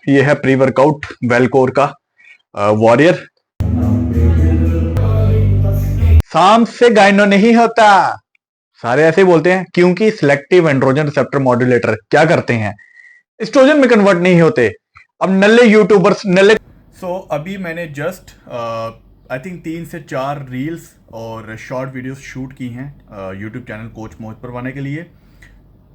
ये है pre workout वेलकोर का वॉरियर। शाम से गायनो नहीं होता, सारे ऐसे ही बोलते हैं क्योंकि सिलेक्टिव एंड्रोजन रिसेप्टर मॉड्यूलेटर क्या करते हैं, एस्ट्रोजन में कन्वर्ट नहीं होते। अब नल्ले यूट्यूबर्स नल्ले अभी मैंने जस्ट आई थिंक 3 से 4 रील्स और शॉर्ट वीडियोस शूट की हैं यूट्यूब चैनल कोच मोहित परवाना के लिए।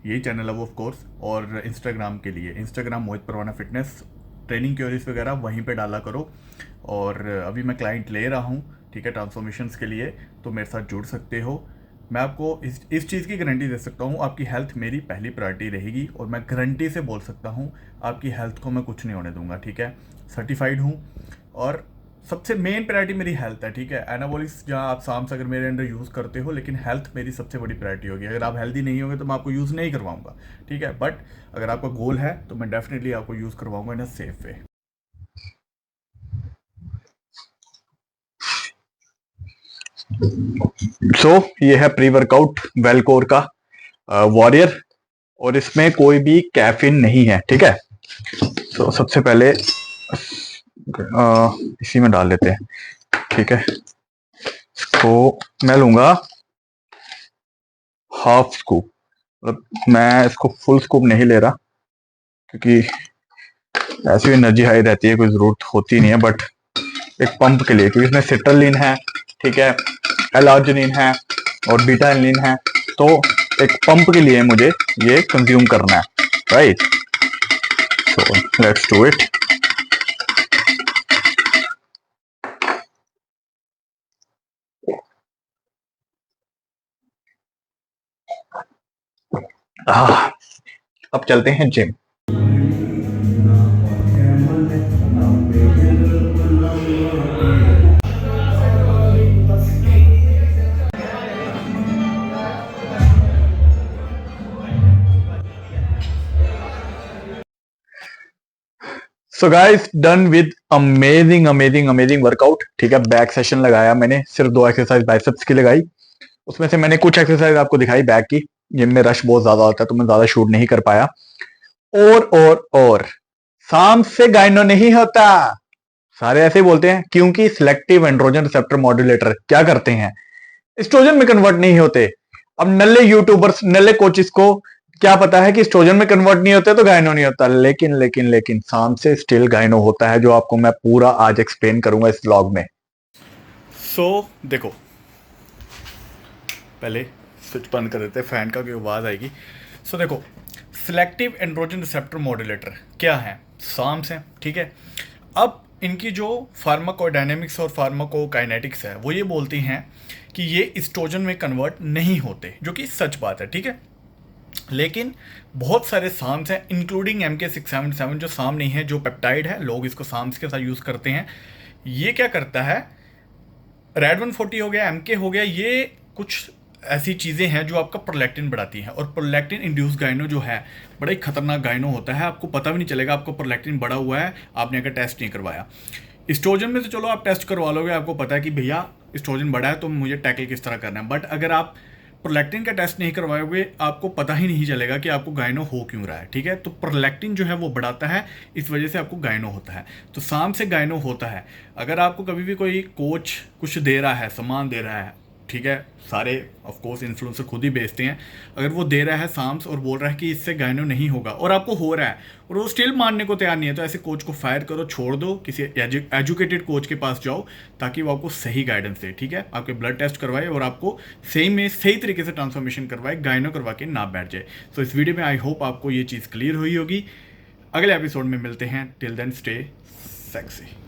यही चैनल है वो ऑफ कोर्स, और इंस्टाग्राम के लिए, इंस्टाग्राम मोहित परवाना फिटनेस, ट्रेनिंग क्योरीज वगैरह वहीं पे डाला करो। और अभी मैं क्लाइंट ले रहा हूँ, ठीक है, ट्रांसफॉर्मेशंस के लिए, तो मेरे साथ जुड़ सकते हो। मैं आपको इस चीज़ की गारंटी दे सकता हूँ, आपकी हेल्थ मेरी पहली प्रायोरिटी रहेगी, और मैं गारंटी से बोल सकता हूँ आपकी हेल्थ को मैं कुछ नहीं होने दूंगा, ठीक है। सर्टिफाइड हूँ, और सबसे मेन प्रायोरिटी मेरी हेल्थ है, ठीक है। एनाबॉलिक्स जहाँ आप शाम से अगर मेरे अंडर यूज़ करते हो, लेकिन हेल्थ मेरी सबसे बड़ी प्रायोरिटी होगी। अगर आप हेल्दी नहीं होंगे तो मैं आपको यूज़ नहीं करवाऊंगा, ठीक है। बट अगर आपका गोल है तो मैं डेफिनेटली आपको यूज़ करवाऊंगा इन अ सेफ वे। ये है प्री वर्कआउट वेलकोर का वॉरियर, और इसमें कोई भी कैफीन नहीं है, ठीक है। सबसे पहले इसी में डाल लेते हैं, ठीक है। इसको मैं लूंगा हाफ स्कूप, मतलब मैं इसको फुल स्कूप नहीं ले रहा, क्योंकि ऐसी एनर्जी हाई रहती है, कोई जरूरत होती नहीं है। बट एक पंप के लिए, क्योंकि इसमें सिट्रलिन है, ठीक है, एलार्जिनिन है और बीटा एलिन है, तो एक पंप के लिए मुझे ये कंज्यूम करना है, right. So let's do it. अब चलते हैं gym. So guys, done with amazing amazing amazing workout, ठीक है। बैक सेशन लगाया मैंने, सिर्फ 2 एक्सरसाइज बाइसेप्स की लगाई, उसमें से मैंने कुछ एक्सरसाइज आपको दिखाई बैक की। जिम में रश बहुत ज्यादा होता है तो मैं ज्यादा शूट नहीं कर पाया। और शाम से गायनो नहीं होता, सारे ऐसे ही बोलते हैं क्योंकि सिलेक्टिव एंड्रोजन रिसेप्टर मॉड्यूलेटर क्या करते हैं, एस्ट्रोजन में कन्वर्ट नहीं होते। अब नल्ले यूट्यूबर्स नल्ले कोचिस को क्या पता है कि एस्ट्रोजन में कन्वर्ट नहीं होते तो गायनो नहीं होता, लेकिन लेकिन लेकिन शाम से स्टिल गायनो होता है, जो आपको मैं पूरा आज एक्सप्लेन करूंगा इस व्लॉग में। देखो, पहले स्विच बंद कर देते हैं फैन का, क्योंकि आवाज आएगी। देखो, सिलेक्टिव एंड्रोजन रिसेप्टर मॉड्यूलेटर क्या है, साम्स हैं, ठीक है। अब इनकी जो फार्माकोडायनेमिक्स और फार्माकोकाइनेटिक्स है वो ये बोलती हैं कि ये एस्ट्रोजन में कन्वर्ट नहीं होते, जो कि सच बात है, ठीक है। लेकिन बहुत सारे साम्स हैं, इंक्लूडिंग MK677 जो साम नहीं है, जो पेप्टाइड है, लोग इसको साम्स के साथ यूज़ करते हैं। ये क्या करता है, रेड 140 हो गया, MK हो गया, ये कुछ ऐसी चीज़ें हैं जो आपका प्रोलैक्टिन बढ़ाती हैं। और प्रोलैक्टिन इंड्यूस गायनो जो है बड़ा ही खतरनाक गायनो होता है, आपको पता भी नहीं चलेगा आपको प्रोलैक्टिन बढ़ा हुआ है, आपने अगर टेस्ट नहीं करवाया। एस्ट्रोजन में तो चलो आप टेस्ट करवा लोगे, आपको पता है कि भैया एस्ट्रोजन बढ़ा है तो मुझे टैकल किस तरह करना है। बट अगर आप प्रोलैक्टिन का टेस्ट नहीं करवाओगे, आपको पता ही नहीं चलेगा कि आपको गायनो हो क्यों रहा है, ठीक है। तो प्रोलैक्टिन जो है वो बढ़ाता है, इस वजह से आपको गायनो होता है। तो शाम से गायनो होता है। अगर आपको कभी भी कोई कोच कुछ दे रहा है, सामान दे रहा है, ठीक है, सारे ऑफ कोर्स इन्फ्लुएंसर खुद ही बेचते हैं, अगर वो दे रहा है साम्स और बोल रहा है कि इससे गायनो नहीं होगा और आपको हो रहा है और वो स्टिल मानने को तैयार नहीं है, तो ऐसे कोच को फायर करो, छोड़ दो, किसी एजुकेटेड कोच के पास जाओ, ताकि वो आपको सही गाइडेंस दे, ठीक है। आपके ब्लड टेस्ट करवाए और आपको सही तरीके से ट्रांसफॉर्मेशन करवाए, गायनो करवा के ना बैठ जाए। तो इस वीडियो में आई होप आपको ये चीज़ क्लियर हुई होगी। अगले एपिसोड में मिलते हैं, टिल देन स्टे सेक्सी।